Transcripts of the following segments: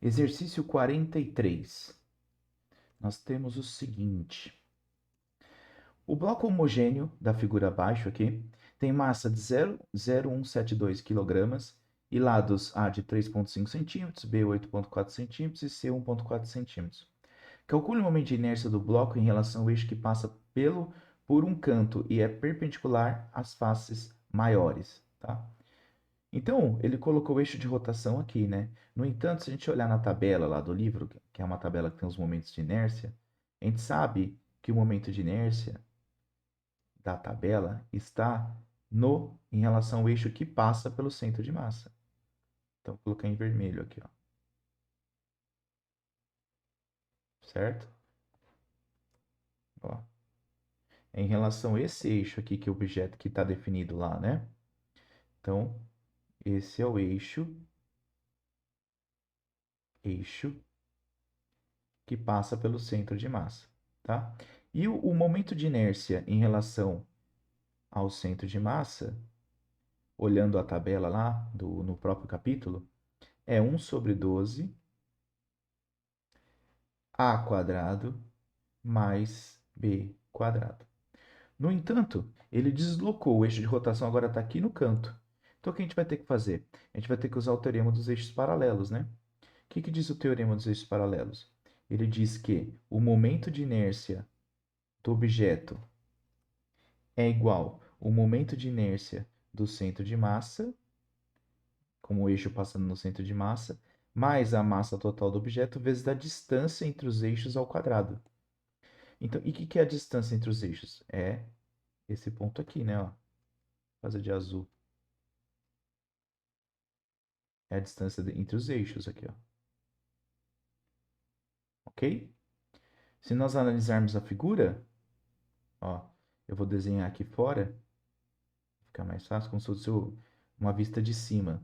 Exercício 43. Nós temos o seguinte. O bloco homogêneo da figura abaixo aqui tem massa de 0,0172 kg e lados A de 3,5 cm, B 8,4 cm e C 1,4 cm. Calcule o momento de inércia do bloco em relação ao eixo que passa por um canto e é perpendicular às faces maiores, tá? Então, ele colocou o eixo de rotação aqui, né? No entanto, se a gente olhar na tabela lá do livro, que é uma tabela que tem os momentos de inércia, a gente sabe que o momento de inércia da tabela está em relação ao eixo que passa pelo centro de massa. Então, vou colocar em vermelho aqui, ó. Certo? Ó. É em relação a esse eixo aqui, que é o objeto que está definido lá, né? Então, esse é o eixo que passa pelo centro de massa, tá? E o momento de inércia em relação ao centro de massa, olhando a tabela lá no próprio capítulo, é 1 sobre 12 a quadrado mais b quadrado. No entanto, ele deslocou o eixo de rotação, agora está aqui no canto. Então, o que a gente vai ter que fazer? A gente vai ter que usar o teorema dos eixos paralelos, né? O que diz o teorema dos eixos paralelos? Ele diz que o momento de inércia do objeto é igual ao momento de inércia do centro de massa, como o eixo passando no centro de massa, mais a massa total do objeto vezes a distância entre os eixos ao quadrado. Então, e o que é a distância entre os eixos? É esse ponto aqui, né? Ó, vou fazer de azul. É a distância entre os eixos aqui, ó. Ok? Se nós analisarmos a figura, ó, eu vou desenhar aqui fora, ficar mais fácil, como se fosse uma vista de cima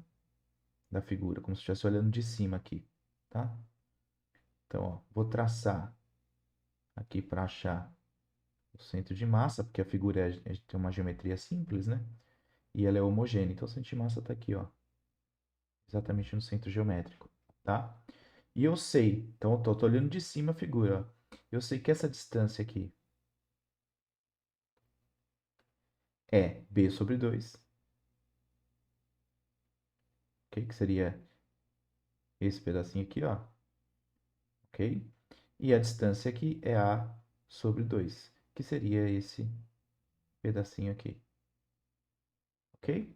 da figura, como se estivesse olhando de cima aqui, tá? Então, ó, vou traçar aqui para achar o centro de massa, porque a figura tem uma geometria simples, né? E ela é homogênea. Então, o centro de massa está aqui, ó, exatamente no centro geométrico, tá? E eu sei, então eu tô olhando de cima a figura, ó. Eu sei que essa distância aqui é b sobre 2, ok? Que seria esse pedacinho aqui, ó, ok? E a distância aqui é a sobre 2, que seria esse pedacinho aqui, ok?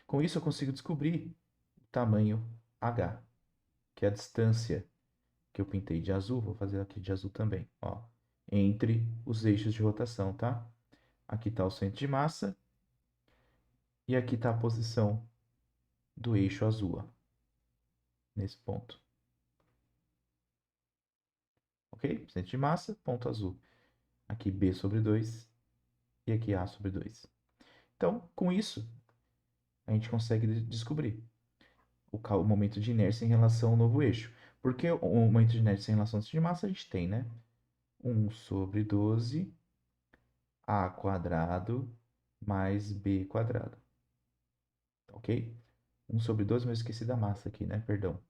Com isso eu consigo descobrir o tamanho h, que é a distância que eu pintei de azul, vou fazer aqui de azul também, ó, entre os eixos de rotação, tá? Aqui está o centro de massa e aqui está a posição do eixo azul, ó, nesse ponto. Ok? Centro de massa, ponto azul. Aqui B sobre 2 e aqui A sobre 2. Então, com isso, a gente consegue descobrir o momento de inércia em relação ao novo eixo. Porque o momento de inércia em relação ao centro de massa a gente tem, né? 1 sobre 12 A quadrado mais B quadrado. Ok? 1 sobre 12, mas eu esqueci da massa aqui, né? Perdão.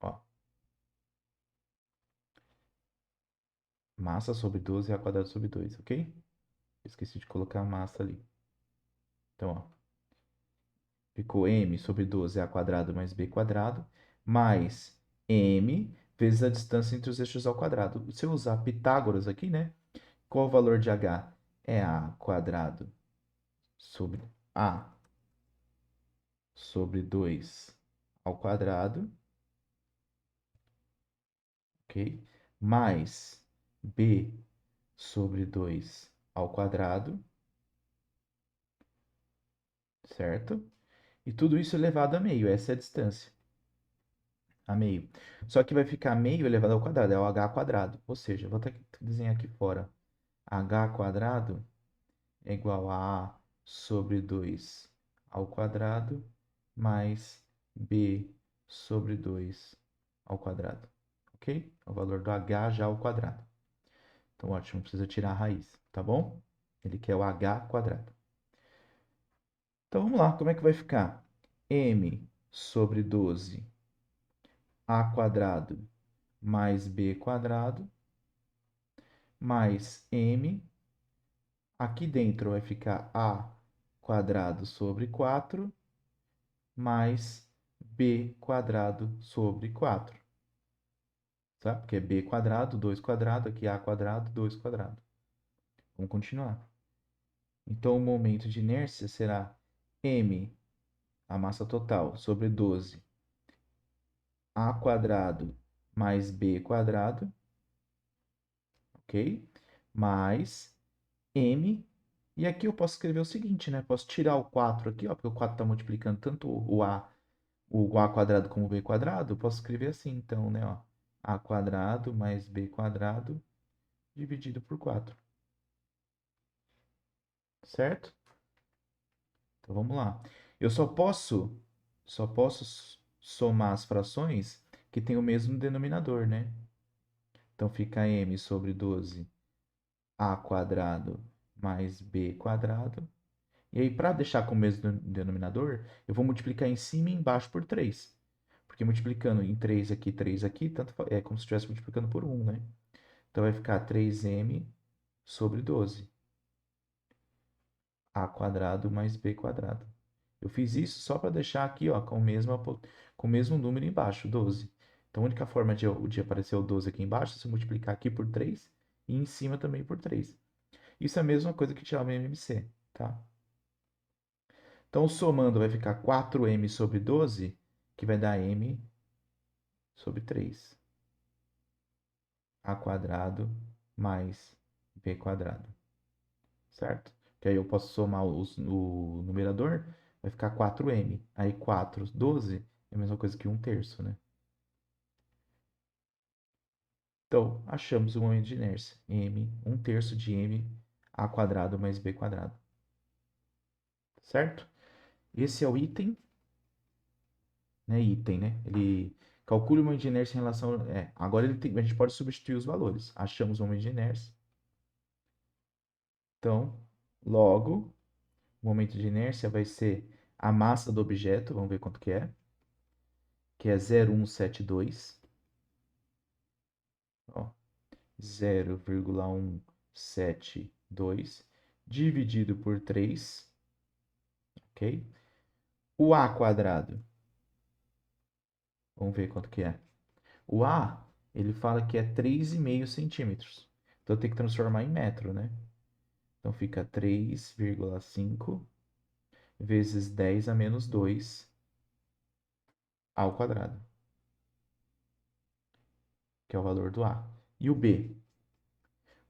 Ó. Massa sobre 12 A quadrado sobre 2, ok? Esqueci de colocar a massa ali. Então, ó. Ficou m sobre 12 A quadrado mais B quadrado, mais m vezes a distância entre os eixos ao quadrado. Se eu usar Pitágoras aqui, né? Qual o valor de h? É A quadrado sobre A sobre 2 ao quadrado, ok? Mais B sobre 2 ao quadrado, certo? E tudo isso elevado a meio, essa é a distância, a meio. Só que vai ficar meio elevado ao quadrado, é o h quadrado. Ou seja, eu vou até desenhar aqui fora. H quadrado é igual a A sobre 2 ao quadrado mais B sobre 2 ao quadrado. Ok? É o valor do H já ao quadrado. Então, ótimo, não precisa tirar a raiz, tá bom? Ele quer o H quadrado. Então, vamos lá, como é que vai ficar? M sobre 12 a quadrado mais b quadrado mais m. Aqui dentro vai ficar a quadrado sobre 4 mais b quadrado sobre 4. Tá? Porque é b quadrado, 2 quadrado, aqui a quadrado, 2 quadrado. Vamos continuar. Então, o momento de inércia será m, a massa total, sobre 12, a quadrado mais b quadrado, ok? Mais m, e aqui eu posso escrever o seguinte, né? Posso tirar o 4 aqui, ó, porque o 4 está multiplicando tanto o a quadrado como o b quadrado, eu posso escrever assim, então, né, ó, a quadrado mais b quadrado dividido por 4, certo? Então, vamos lá. Eu só posso somar as frações que têm o mesmo denominador, né? Então, fica m sobre 12 a quadrado mais b quadrado. E aí, para deixar com o mesmo denominador, eu vou multiplicar em cima e embaixo por 3. Porque multiplicando em 3 aqui, tanto é como se estivesse multiplicando por 1, né? Então, vai ficar 3m sobre 12 a quadrado mais b quadrado. Eu fiz isso só para deixar aqui, ó, com o mesmo número embaixo, 12. Então, a única forma de aparecer o 12 aqui embaixo é se multiplicar aqui por 3 e em cima também por 3. Isso é a mesma coisa que tirar o MMC, tá? Então, somando vai ficar 4m sobre 12, que vai dar m sobre 3. A quadrado mais b quadrado, certo? Que aí eu posso somar o numerador, vai ficar 4m. Aí 4, 12 é a mesma coisa que 1/3, né? Então, achamos o momento de inércia. M, 1/3 de m a quadrado mais b quadrado. Certo? Esse é o item, né? Item, né? Ele calcula o momento de inércia em relação... agora a gente pode substituir os valores. Achamos o momento de inércia. Então, logo, o momento de inércia vai ser a massa do objeto, vamos ver quanto que é 0,172. Ó, 0,172 dividido por 3, ok? O A quadrado, vamos ver quanto que é. O A, ele fala que é 3,5 centímetros. Então, eu tenho que transformar em metro, né? Então, fica 3,5 vezes 10 a menos 2 ao quadrado, que é o valor do A. E o B?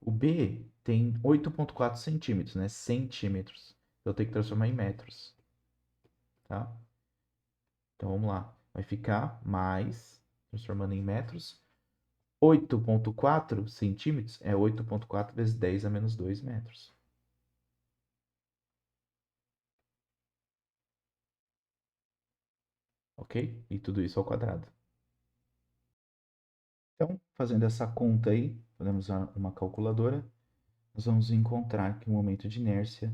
O B tem 8,4 centímetros, né? Centímetros. Então, eu tenho que transformar em metros, tá? Então, vamos lá. Vai ficar mais, transformando em metros, 8,4 centímetros é 8,4 vezes 10 a menos 2 metros. Ok? E tudo isso ao quadrado. Então, fazendo essa conta aí, podemos usar uma calculadora, nós vamos encontrar que o momento de inércia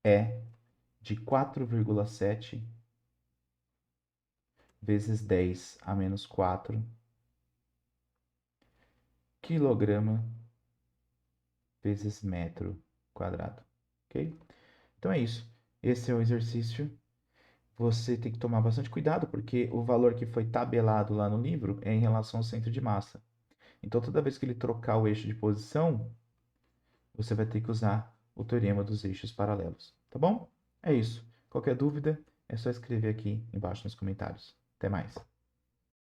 é de 4,7 vezes 10 a menos 4 quilograma vezes metro quadrado. Ok? Então é isso. Esse é o exercício. Você tem que tomar bastante cuidado, porque o valor que foi tabelado lá no livro é em relação ao centro de massa. Então, toda vez que ele trocar o eixo de posição, você vai ter que usar o teorema dos eixos paralelos. Tá bom? É isso. Qualquer dúvida, é só escrever aqui embaixo nos comentários. Até mais.